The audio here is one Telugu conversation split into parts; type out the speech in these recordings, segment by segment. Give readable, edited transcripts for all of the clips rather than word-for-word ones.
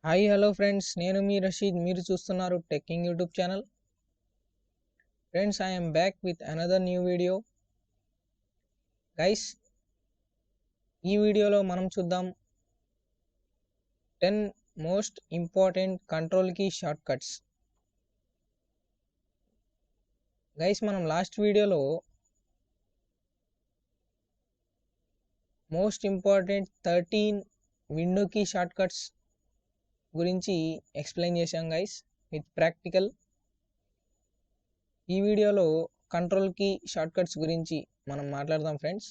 హాయ్ హలో ఫ్రెండ్స్, నేను మీ రషీద్. మీరు చూస్తున్నారు టెక్కింగ్ YouTube channel. Friends, I am back with another new video. Guys, ఈ వీడియోలో మనం చూద్దాం 10 most important control key short cuts. గైస్, మనం లాస్ట్ వీడియోలో most important 13 window key short cuts గురించి ఎక్స్ప్లెయిన్ చేశాం గైస్, విత్ ప్రాక్టికల్. ఈ వీడియోలో కంట్రోల్ కీ షార్ట్ కట్స్ గురించి మనం మాట్లాడదాం ఫ్రెండ్స్.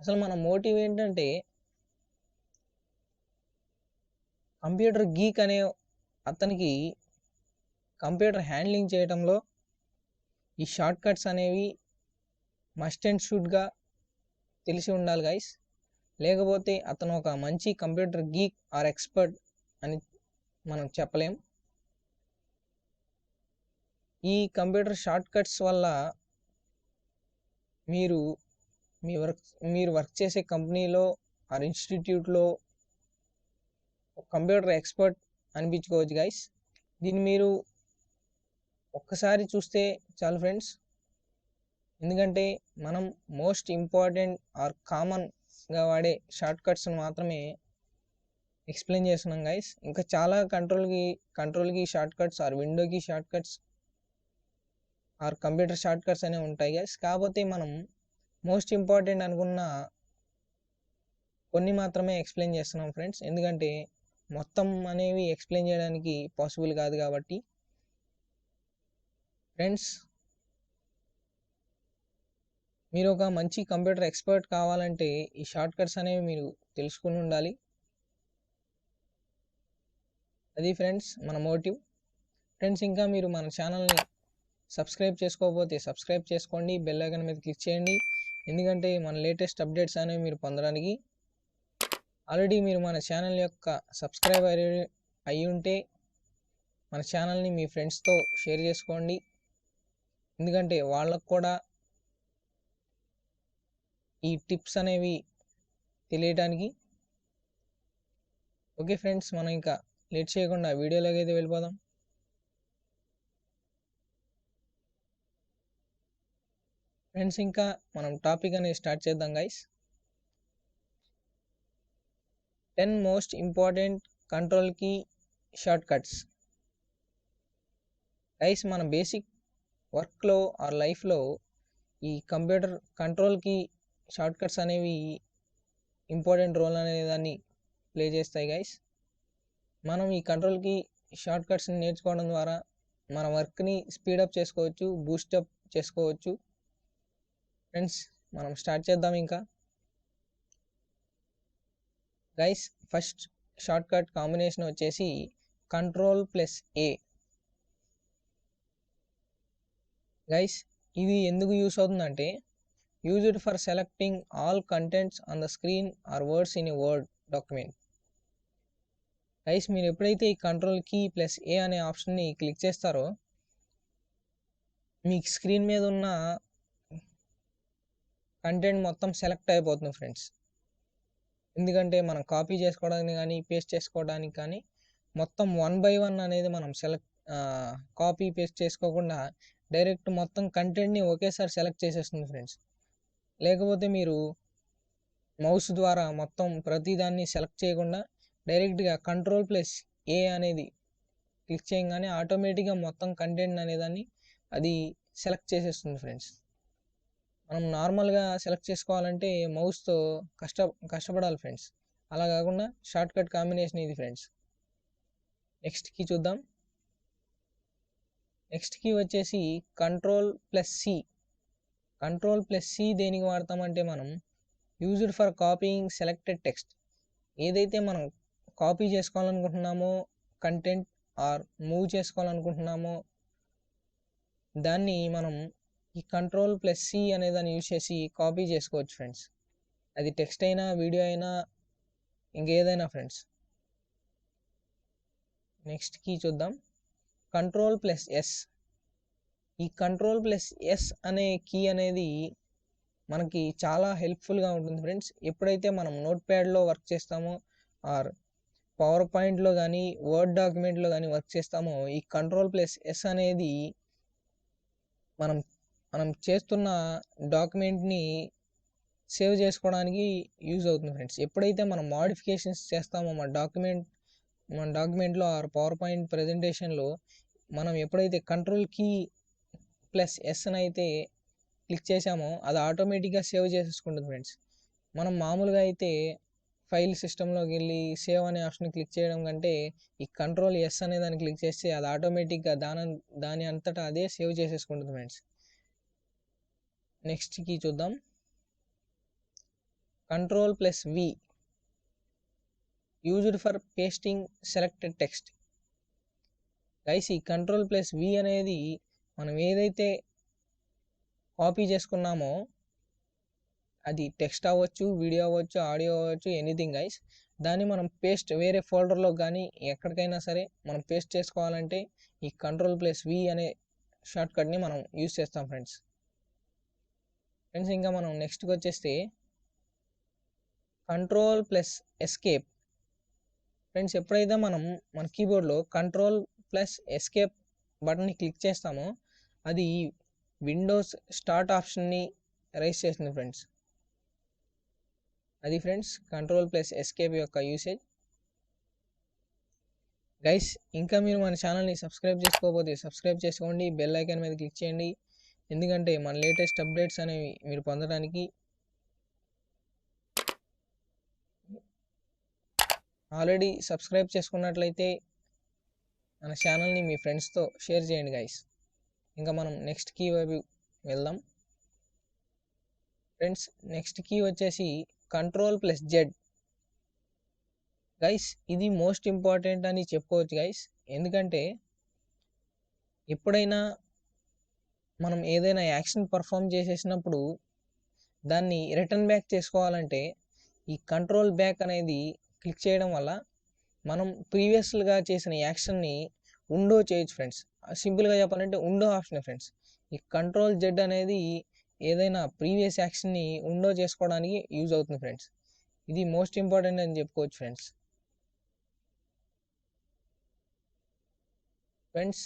అసలు మన మోటివ్ ఏంటంటే, కంప్యూటర్ గీక్ అనే అతనికి కంప్యూటర్ హ్యాండ్లింగ్ చేయడంలో ఈ షార్ట్ కట్స్ అనేవి మస్ట్ అండ్ షుడ్గా తెలిసి ఉండాలి గైస్. లేకపోతే అతను ఒక మంచి కంప్యూటర్ గీక్ ఆర్ ఎక్స్పర్ట్ అని మనం చెప్పలేం. ఈ కంప్యూటర్ షార్ట్ కట్స్ వల్ల మీరు మీరు వర్క్ చేసే కంపెనీలో ఆర్ ఇన్స్టిట్యూట్లో కంప్యూటర్ ఎక్స్పర్ట్ అనిపించుకోవచ్చు గైస్. దీన్ని మీరు ఒక్కసారి చూస్తే చాలు ఫ్రెండ్స్. ఎందుకంటే మనం మోస్ట్ ఇంపార్టెంట్ ఆర్ కామన్గా వాడే షార్ట్ కట్స్ని మాత్రమే ఎక్స్ప్లెయిన్ చేస్తున్నాం గైస్. ఇంకా చాలా కంట్రోల్కి షార్ట్ కట్స్ ఆర్ విండోకి shortcuts or computer short cuts అనేవి ఉంటాయి గైస్. కాకపోతే మనం మోస్ట్ ఇంపార్టెంట్ అనుకున్న కొన్ని మాత్రమే ఎక్స్ప్లెయిన్ చేస్తున్నాం ఫ్రెండ్స్. ఎందుకంటే మొత్తం అనేవి ఎక్స్ప్లెయిన్ చేయడానికి పాసిబుల్ కాదు కాబట్టి. ఫ్రెండ్స్, మీరు ఒక మంచి కంప్యూటర్ ఎక్స్పర్ట్ కావాలంటే ఈ షార్ట్ కట్స్ అనేవి మీరు తెలుసుకుని ఉండాలి. అది ఫ్రెండ్స్ మన మోటివ్. ఫ్రెండ్స్, ఇంకా మీరు మన ఛానల్ని సబ్స్క్రైబ్ చేసుకోకపోతే సబ్స్క్రైబ్ చేసుకోండి, బెల్ ఐకాన్ మీద క్లిక్ చేయండి. ఎందుకంటే మన లేటెస్ట్ అప్డేట్స్ అనేవి మీరు పొందడానికి. ఆల్రెడీ మీరు మన ఛానల్ యొక్క సబ్స్క్రైబర్ అయి ఉంటే మన ఛానల్ని మీ ఫ్రెండ్స్తో షేర్ చేసుకోండి. ఎందుకంటే వాళ్ళకు కూడా ఈ టిప్స్ అనేవి తెలియటానికి. ఓకే ఫ్రెండ్స్, మనం ఇంకా లేట్ చేయకుండా వీడియోలోకి అయితే వెళ్ళిపోదాం. ఫ్రెండ్స్, ఇంకా మనం టాపిక్ అనేది స్టార్ట్ చేద్దాం guys. 10 most important control key short cuts. Guys, మన బేసిక్ వర్క్లో ఆర్ లైఫ్లో ఈ కంప్యూటర్ కంట్రోల్కి షార్ట్ కట్స్ అనేవి ఇంపార్టెంట్ రోల్ అనే దాన్ని ప్లే చేస్తాయి గైస్. మనం ఈ కంట్రోల్కి షార్ట్ కట్స్ని నేర్చుకోవడం ద్వారా మన వర్క్ని స్పీడప్ చేసుకోవచ్చు, బూస్టప్ చేసుకోవచ్చు. ఫ్రెండ్స్, మనం స్టార్ట్ చేద్దాం ఇంకా. Guys, first short cut combination వచ్చేసి Ctrl+A. గైస్, ఇది ఎందుకు యూస్ అవుతుందంటే, used for selecting all contents on the screen or words in a word document. Guys, మీరు ఎప్పుడైతే ఈ Ctrl+A అనే ఆప్షన్ని క్లిక్ చేస్తారో మీ స్క్రీన్ మీద ఉన్న కంటెంట్ మొత్తం సెలెక్ట్ అయిపోతుంది ఫ్రెండ్స్. ఎందుకంటే మనం కాపీ చేసుకోవడానికి కానీ పేస్ట్ చేసుకోవడానికి కానీ మొత్తం 1 by 1 అనేది మనం కాపీ పేస్ట్ చేసుకోకుండా డైరెక్ట్ మొత్తం కంటెంట్ని ఒకేసారి సెలెక్ట్ చేసేస్తుంది ఫ్రెండ్స్. లేకపోతే మీరు మౌస్ ద్వారా మొత్తం ప్రతిదాన్ని సెలెక్ట్ చేయకుండా డైరెక్ట్గా Ctrl+A అనేది క్లిక్ చేయగానే ఆటోమేటిక్గా మొత్తం కంటెంట్ అనేదాన్ని అది సెలెక్ట్ చేసేస్తుంది ఫ్రెండ్స్. మనం నార్మల్గా సెలెక్ట్ చేసుకోవాలంటే మౌస్తో కష్టపడాలి ఫ్రెండ్స్. అలా కాకుండా షార్ట్ కట్ కాంబినేషన్ ఇది ఫ్రెండ్స్. నెక్స్ట్ కీ చూద్దాం. నెక్స్ట్ కీ వచ్చేసి Ctrl+C. Ctrl+C దేనికి వాడతామంటే, మనం used for copying selected text. ఏదైతే మనం కాపీ చేసుకోవాలనుకుంటున్నామో కంటెంట్ ఆర్ మూవ్ చేసుకోవాలనుకుంటున్నామో దాన్ని మనం ఈ Ctrl+C అనే దాన్ని యూజ్ చేసి కాపీ చేసుకోవచ్చు ఫ్రెండ్స్. అది టెక్స్ట్ అయినా వీడియో అయినా ఇంకేదైనా ఫ్రెండ్స్. నెక్స్ట్ కీ చూద్దాం, Ctrl+S. ఈ Ctrl+S అనే కీ అనేది మనకి చాలా హెల్ప్ఫుల్గా ఉంటుంది ఫ్రెండ్స్. ఎప్పుడైతే మనం నోట్ ప్యాడ్లో వర్క్ చేస్తామో ఆర్ పవర్ పాయింట్లో కానీ వర్డ్ డాక్యుమెంట్లో కానీ వర్క్ చేస్తామో ఈ Ctrl+S అనేది మనం మనం చేస్తున్న డాక్యుమెంట్ని సేవ్ చేసుకోవడానికి యూజ్ అవుతుంది ఫ్రెండ్స్. ఎప్పుడైతే మనం మోడిఫికేషన్స్ చేస్తామో మన డాక్యుమెంట్లో ఆర్ పవర్ పాయింట్ ప్రజెంటేషన్లో మనం ఎప్పుడైతే Ctrl+S అని అయితే క్లిక్ చేసామో అది ఆటోమేటిక్గా సేవ్ చేసేసుకుంటుంది ఫ్రెండ్స్. మనం మామూలుగా అయితే ఫైల్ సిస్టంలోకి వెళ్ళి సేవ్ అనే ఆప్షన్ క్లిక్ చేయడం కంటే ఈ Ctrl+S అనే దాన్ని క్లిక్ చేస్తే అది ఆటోమేటిక్గా దాని అంతటా అదే సేవ్ చేసేసుకుంటుంది ఫ్రెండ్స్. నెక్స్ట్ కీ చూద్దాం. Ctrl+V used for pasting selected text. Guys ఈ Ctrl+V అనేది మనం ఏదైతే కాపీ చేసుకున్నామో అది టెక్స్ట్ అవ్వచ్చు, వీడియో అవ్వచ్చు, ఆడియో అవ్వచ్చు, ఎనీథింగ్ గైస్. దాన్ని మనం పేస్ట్ వేరే ఫోల్డర్లో కానీ ఎక్కడికైనా సరే మనం పేస్ట్ చేసుకోవాలంటే ఈ Ctrl+V అనే షార్ట్కట్ని మనం యూజ్ చేస్తాం ఫ్రెండ్స్. ఇంకా మనం నెక్స్ట్కి వచ్చేస్తే Ctrl+Escape. ఫ్రెండ్స్ ఎప్పుడైతే మనం మన కీబోర్డ్లో Ctrl+Escape బటన్ని క్లిక్ చేస్తామో అది విండోస్ స్టార్ట్ ఆప్షన్ని రైజ్ చేస్తుంది ఫ్రెండ్స్. అది ఫ్రెండ్స్ Ctrl+Escape యొక్క యూసేజ్. గైస్ ఇంకా మీరు మన ఛానల్ని సబ్స్క్రైబ్ చేసుకోకపోతే సబ్స్క్రైబ్ చేసుకోండి, బెల్ ఐకాన్ మీద క్లిక్ చేయండి, ఎందుకంటే మన లేటెస్ట్ అప్డేట్స్ అనేవి మీరు పొందడానికి. ఆల్రెడీ సబ్స్క్రైబ్ చేసుకున్నట్లయితే మన ఛానల్ని మీ ఫ్రెండ్స్తో షేర్ చేయండి గైస్. ఇంకా మనం నెక్స్ట్ కీ వైపు వెళ్దాం ఫ్రెండ్స్. నెక్స్ట్ కీ వచ్చేసి Ctrl+Z. గైస్ ఇది మోస్ట్ ఇంపార్టెంట్ అని చెప్పుకోవచ్చు గైస్. ఎందుకంటే ఎప్పుడైనా మనం ఏదైనా యాక్షన్ పర్ఫామ్ చేసేసినప్పుడు దాన్ని రిటర్న్ బ్యాక్ చేసుకోవాలంటే ఈ కంట్రోల్ బ్యాక్ అనేది క్లిక్ చేయడం వల్ల మనం ప్రీవియస్గా చేసిన యాక్షన్ని ఉండో చేయొచ్చు ఫ్రెండ్స్. సింపుల్గా చెప్పాలంటే ఉండో ఆప్షన్ ఫ్రెండ్స్. ఈ Ctrl+Z అనేది ఏదైనా ప్రీవియస్ యాక్షన్ని ఉండో చేసుకోవడానికి యూజ్ అవుతుంది ఫ్రెండ్స్. ఇది మోస్ట్ ఇంపార్టెంట్ అని చెప్పుకోవచ్చు ఫ్రెండ్స్.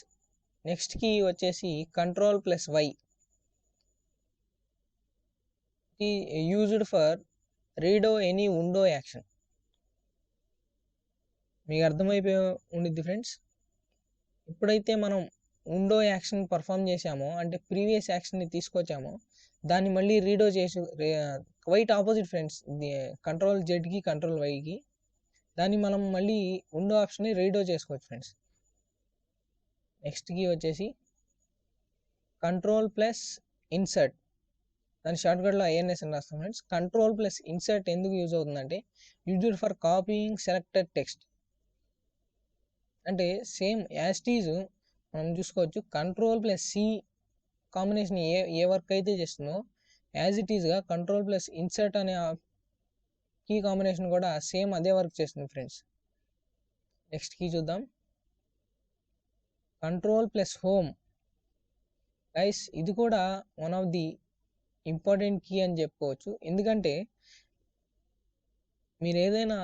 నెక్స్ట్ కీ వచ్చేసి Ctrl+Y. Used for redo any undo action. మీకు అర్థమైపోయి ఉండిద్ది ఫ్రెండ్స్. ఎప్పుడైతే మనం ఉండో యాక్షన్ పర్ఫామ్ చేసామో అంటే ప్రీవియస్ యాక్షన్ని తీసుకొచ్చామో దాన్ని మళ్ళీ రీడో చేసి వైట్ ఆపోజిట్ ఫ్రెండ్స్ Ctrl+Zకి Ctrl+Yకి దాన్ని మనం మళ్ళీ ఉండో ఆప్షన్ని రీడో చేసుకోవచ్చు ఫ్రెండ్స్. నెక్స్ట్ కీ వచ్చేసి Ctrl+Insert. దాని షార్ట్కట్లో INS అని రాస్తాం ఫ్రెండ్స్. Ctrl+Insert ఎందుకు యూజ్ అవుతుందంటే used for copying selected text. అంటే సేమ్ యాజ్ ఇట్ ఈజ్ మనం చూసుకోవచ్చు. Ctrl+C కాంబినేషన్ ఏ వర్క్ అయితే చేస్తుందో యాజ్ ఇట్ ఈజ్గా Ctrl+Insert అనే కీ కాంబినేషన్ కూడా సేమ్ అదే వర్క్ చేస్తుంది ఫ్రెండ్స్. నెక్స్ట్ కీ చూద్దాం. Ctrl+Home. గైస్ ఇది కూడా one of the important key అని చెప్పుకోవచ్చు. ఎందుకంటే మీరు ఏదైనా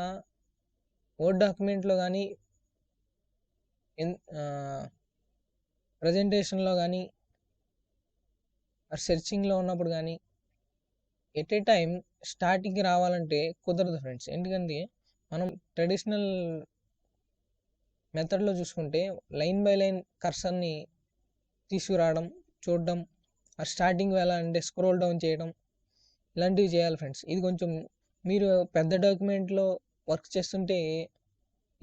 వర్డ్ డాక్యుమెంట్లో కానీ ప్రజెంటేషన్లో కానీ సెర్చింగ్లో ఉన్నప్పుడు కానీ ఎట్ ఏ టైం స్టార్టింగ్కి రావాలంటే కుదరదు ఫ్రెండ్స్. ఎందుకంటే మనం ట్రెడిషనల్ మెథడ్లో చూసుకుంటే లైన్ బై లైన్ కర్సర్ని తీసుకురావడం, చూడడం, స్టార్టింగ్ వెళ్ళాలంటే స్క్రోల్ డౌన్ చేయడం, ఇలాంటివి చేయాలి ఫ్రెండ్స్. ఇది కొంచెం మీరు పెద్ద డాక్యుమెంట్లో వర్క్ చేస్తుంటే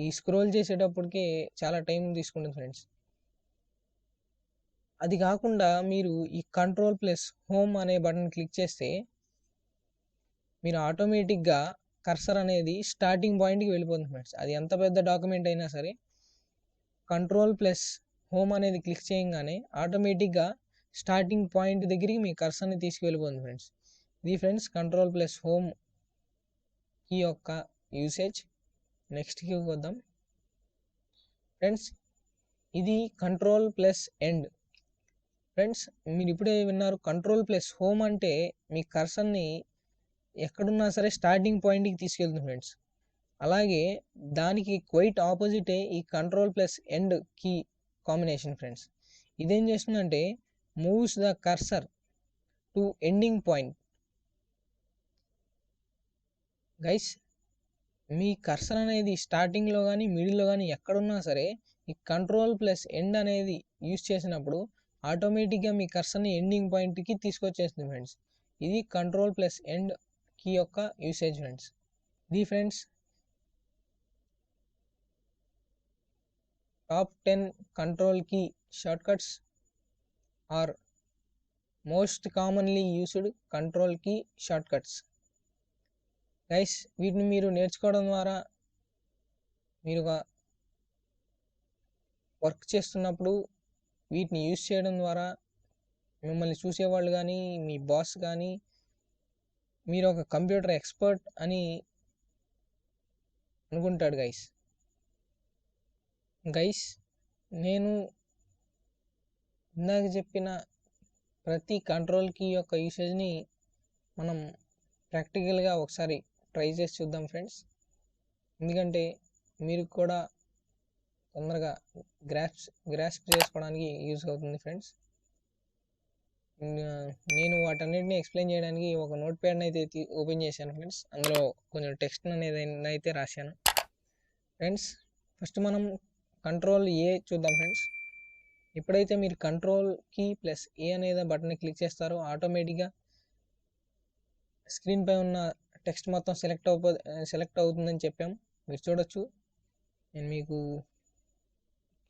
ఈ స్క్రోల్ చేసేటప్పటికే చాలా టైం తీసుకుంటుంది ఫ్రెండ్స్. అది కాకుండా మీరు ఈ Ctrl+Home అనే బటన్ క్లిక్ చేస్తే మీరు ఆటోమేటిక్గా కర్సర్ అనేది స్టార్టింగ్ పాయింట్కి వెళ్ళిపోతుంది ఫ్రెండ్స్. అది ఎంత పెద్ద డాక్యుమెంట్ అయినా సరే Ctrl+Home అనేది క్లిక్ చేయగానే ఆటోమేటిక్గా స్టార్టింగ్ పాయింట్ దగ్గరికి మీ కర్సర్ని తీసుకువెళ్ళిపోతుంది ఫ్రెండ్స్. ఇది ఫ్రెండ్స్ Ctrl+Home కీ యొక్క యూసేజ్. నెక్స్ట్ కీ వద్దాం ఫ్రెండ్స్. ఇది Ctrl+End. ఫ్రెండ్స్ మీరు ఇప్పుడే విన్నారు. Ctrl+Home అంటే మీ కర్సర్ని ఎక్కడున్నా సరే స్టార్టింగ్ పాయింట్కి తీసుకెళ్తుంది ఫ్రెండ్స్. అలాగే దానికి క్వైట్ ఆపోజిటే ఈ control plus end key combination friends. ఇదేం చేస్తుందంటే moves the cursor to ending point. Guys, మీ కర్సర్ అనేది స్టార్టింగ్లో కానీ మిడిల్లో కానీ ఎక్కడున్నా సరే ఈ కంట్రోల్ ప్లస్ ఎండ్ అనేది యూస్ చేసినప్పుడు ఆటోమేటిక్గా మీ కర్సర్ని ఎండింగ్ పాయింట్కి తీసుకొచ్చేస్తుంది ఫ్రెండ్స్. ఇది కంట్రోల్ ప్లస్ ఎండ్ కీ యొక్క యూసేజ్ ఫ్రెండ్స్. ఇది friends top 10 control key shortcuts or most commonly used control key shortcuts. Guys, వీటిని మీరు నేర్చుకోవడం ద్వారా మీరుగా వర్క్ చేస్తున్నప్పుడు వీటిని యూస్ చేయడం ద్వారా మిమ్మల్ని చూసేవాళ్ళు కానీ మీ బాస్ కానీ మీరు ఒక కంప్యూటర్ ఎక్స్పర్ట్ అని అనుకుంటాడు. గైస్, నేను ఇందాక చెప్పిన ప్రతి కంట్రోల్ కీ యొక్క యూసేజ్ని మనం ప్రాక్టికల్గా ఒకసారి ట్రై చేసి చూద్దాం ఫ్రెండ్స్. ఎందుకంటే మీరు కూడా తొందరగా గ్రాస్ప్ చేసుకోవడానికి యూజ్ అవుతుంది ఫ్రెండ్స్. నేను వాటన్నిటిని ఎక్స్ప్లెయిన్ చేయడానికి ఒక నోట్ ప్యాడ్ని అయితే ఓపెన్ చేశాను ఫ్రెండ్స్. అందులో కొంచెం టెక్స్ట్ అనేది అయితే రాశాను ఫ్రెండ్స్. ఫస్ట్ మనం కంట్రోల్ ఏ చూద్దాం ఫ్రెండ్స్. ఎప్పుడైతే మీరు కంట్రోల్ కీ ప్లస్ ఏ అనేది బటన్ని క్లిక్ చేస్తారో ఆటోమేటిక్గా స్క్రీన్పై ఉన్న టెక్స్ట్ మొత్తం సెలెక్ట్ అవుతుందని చెప్పాం. మీరు చూడొచ్చు. నేను మీకు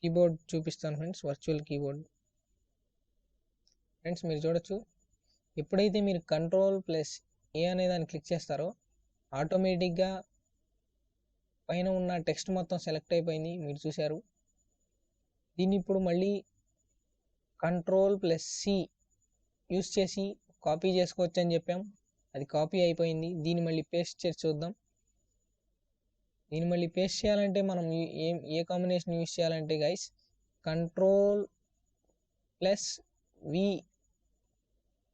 కీబోర్డ్ చూపిస్తాను ఫ్రెండ్స్, వర్చువల్ కీబోర్డ్ ఫ్రెండ్స్. మీరు చూడొచ్చు, ఎప్పుడైతే మీరు కంట్రోల్ ప్లస్ ఏ అనే దాన్ని క్లిక్ చేస్తారో ఆటోమేటిక్గా పైన ఉన్న టెక్స్ట్ మొత్తం సెలెక్ట్ అయిపోయింది, మీరు చూశారు. దీన్ని ఇప్పుడు మళ్ళీ కంట్రోల్ ప్లస్ సి యూస్ చేసి కాపీ చేసుకోవచ్చు అని చెప్పాం. అది కాపీ అయిపోయింది. దీన్ని మళ్ళీ పేస్ట్ చేసి చూద్దాం. దీన్ని మళ్ళీ పేస్ట్ చేయాలంటే మనం ఏ కాంబినేషన్ యూస్ చేయాలంటే గైస్ కంట్రోల్ ప్లస్ వి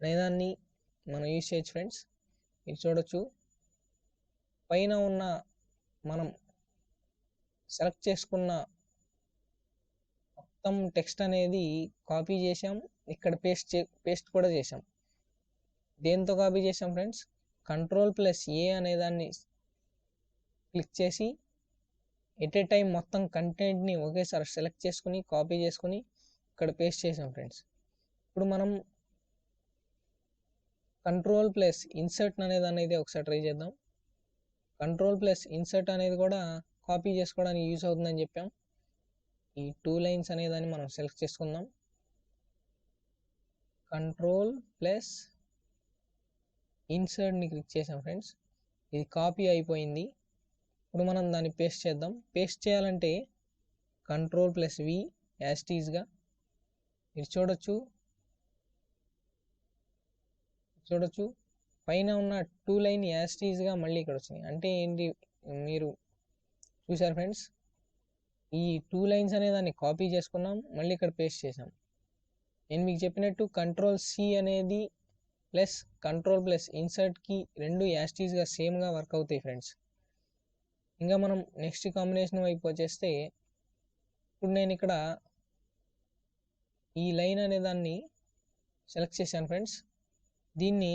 అనేదాన్ని మనం యూస్ చేయొచ్చు ఫ్రెండ్స్. మీరు చూడొచ్చు, పైన ఉన్న మనం సెలెక్ట్ చేసుకున్న మొత్తం టెక్స్ట్ అనేది కాపీ చేసాం, ఇక్కడ పేస్ట్ కూడా చేసాం. దేంతో కాపీ చేసాం ఫ్రెండ్స్? కంట్రోల్ ప్లస్ ఏ అనేదాన్ని క్లిక్ చేసి ఎట్ ఏ టైం మొత్తం కంటెంట్ని ఒకేసారి సెలెక్ట్ చేసుకుని కాపీ చేసుకుని ఇక్కడ పేస్ట్ చేసాం ఫ్రెండ్స్. ఇప్పుడు మనం కంట్రోల్ ప్లస్ ఇన్సర్ట్ అనేదాన్ని అయితే ఒకసారి ట్రై చేద్దాం. కంట్రోల్ ప్లస్ ఇన్సర్ట్ అనేది కూడా కాపీ చేసుకోవడానికి యూస్ అవుతుందని చెప్పాం. ఈ 2 లైన్స్ అనేదాన్ని మనం సెలెక్ట్ చేసుకుందాం. కంట్రోల్ ప్లస్ ఇన్సర్ట్ని క్లిక్ చేసాం ఫ్రెండ్స్. ఇది కాపీ అయిపోయింది. ఇప్పుడు మనం దాన్ని పేస్ట్ చేద్దాం. పేస్ట్ చేయాలంటే control plus V as it ఈజ్గా మీరు చూడొచ్చు పైన ఉన్న 2 లైన్ యాజ్ ఇట్ ఈజ్గా మళ్ళీ ఇక్కడ వచ్చినాయి. అంటే ఏంటి మీరు చూసారు ఫ్రెండ్స్? ఈ 2 లైన్స్ అనే దాన్ని కాపీ చేసుకున్నాం, మళ్ళీ ఇక్కడ పేస్ట్ చేసాం. నేను మీకు చెప్పినట్టు కంట్రోల్ సి అనేది ప్లస్ కంట్రోల్ ప్లస్ ఇన్సర్ట్కి రెండు యాజ్ ఇట్ ఈజ్గా సేమ్గా వర్క్ అవుతాయి ఫ్రెండ్స్. ఇంకా మనం నెక్స్ట్ కాంబినేషన్ వైపు వచ్చేస్తే ఇప్పుడు నేను ఇక్కడ ఈ లైన్ అనే దాన్ని సెలెక్ట్ చేశాను ఫ్రెండ్స్. దీన్ని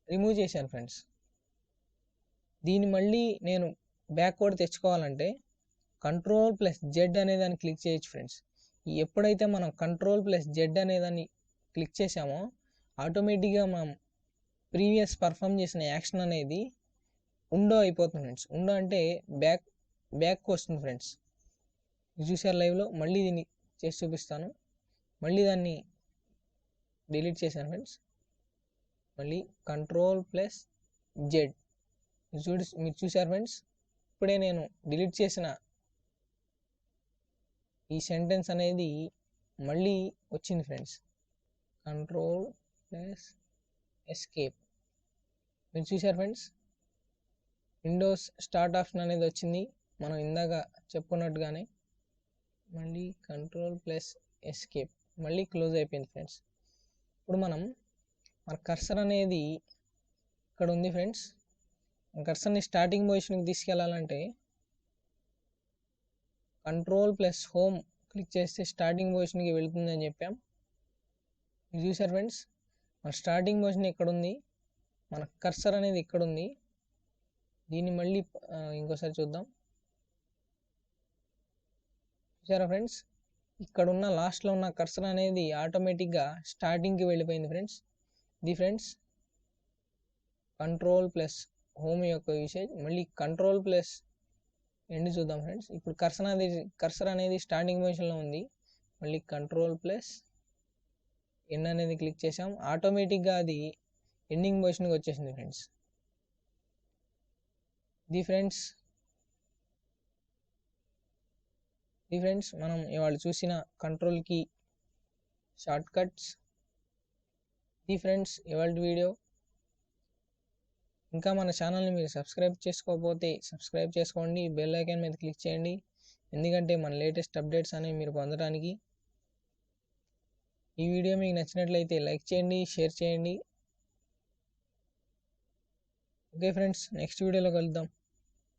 రిమూవ్ చేశాను ఫ్రెండ్స్. దీన్ని మళ్ళీ నేను బ్యాక్వర్డ్ తెచ్చుకోవాలంటే కంట్రోల్ ప్లస్ జెడ్ అనే దాన్ని క్లిక్ చేయొచ్చు ఫ్రెండ్స్. ఎప్పుడైతే మనం కంట్రోల్ ప్లస్ జెడ్ అనే దాన్ని క్లిక్ చేసామో ఆటోమేటిక్గా మనం ప్రీవియస్ పర్ఫామ్ చేసిన యాక్షన్ అనేది ఉండో అయిపోతుంది ఫ్రెండ్స్. ఉండో అంటే బ్యాక్ వస్తుంది ఫ్రెండ్స్. చూసారు లైవ్లో. మళ్ళీ దీన్ని చేసి చూపిస్తాను. మళ్ళీ దాన్ని డిలీట్ చేశాను ఫ్రెండ్స్. మళ్ళీ కంట్రోల్ ప్లస్ జెడ్ మీరు చూసారు ఫ్రెండ్స్. ఇప్పుడే నేను డిలీట్ చేసిన ఈ సెంటెన్స్ అనేది మళ్ళీ వచ్చింది ఫ్రెండ్స్. కంట్రోల్ ప్లస్ ఎస్కేప్ మీరు చూసారు ఫ్రెండ్స్. విండోస్ స్టార్ట్ ఆప్షన్ అనేది వచ్చింది మనం ఇందాక చెప్పుకున్నట్టుగానే. మళ్ళీ కంట్రోల్ ప్లస్ ఎస్కేప్ మళ్ళీ క్లోజ్ అయిపోయింది ఫ్రెండ్స్. ఇప్పుడు మన కర్సర్ అనేది ఇక్కడ ఉంది ఫ్రెండ్స్. కర్సర్ని స్టార్టింగ్ పొజిషన్కి తీసుకెళ్ళాలంటే కంట్రోల్ ప్లస్ హోమ్ క్లిక్ చేస్తే స్టార్టింగ్ పొజిషన్కి వెళుతుందని చెప్పాం. ఇది చూసారు ఫ్రెండ్స్, మన స్టార్టింగ్ పొజిషన్ ఇక్కడ ఉంది, మన కర్సర్ అనేది ఇక్కడ ఉంది. దీన్ని మళ్ళీ ఇంకోసారి చూద్దాం. చూసారా ఫ్రెండ్స్, ఇక్కడున్న లాస్ట్లో ఉన్న కర్సర్ అనేది ఆటోమేటిక్గా స్టార్టింగ్కి వెళ్ళిపోయింది ఫ్రెండ్స్. ఇది ఫ్రెండ్స్ కంట్రోల్ ప్లస్ హోమ్ యొక్క యూసేజ్. మళ్ళీ కంట్రోల్ ప్లస్ ఎండ్ చూద్దాం ఫ్రెండ్స్. ఇప్పుడు కర్సర్ అనేది స్టార్టింగ్ పొజిషన్లో ఉంది. మళ్ళీ కంట్రోల్ ప్లస్ ఎండ్ అనేది క్లిక్ చేసాం, ఆటోమేటిక్గా అది ఎండింగ్ పొజిషన్కి వచ్చేసింది ఫ్రెండ్స్. ఇది ఫ్రెండ్స్ మనం ఇవాళ చూసిన కంట్రోల్ కీ షార్ట్ కట్స్. ఇది ఫ్రెండ్స్ ఇవాళ వీడియో. ఇంకా మన ఛానల్ని మీరు సబ్స్క్రైబ్ చేసుకోకపోతే సబ్స్క్రైబ్ చేసుకోండి, బెల్ ఐకాన్ మీద క్లిక్ చేయండి, ఎందుకంటే మన లేటెస్ట్ అప్డేట్స్ అనేవి మీరు పొందడానికి. ఈ వీడియో మీకు నచ్చినట్లయితే లైక్ చేయండి, షేర్ చేయండి. ఓకే ఫ్రెండ్స్, నెక్స్ట్ వీడియోలో కలుద్దాం.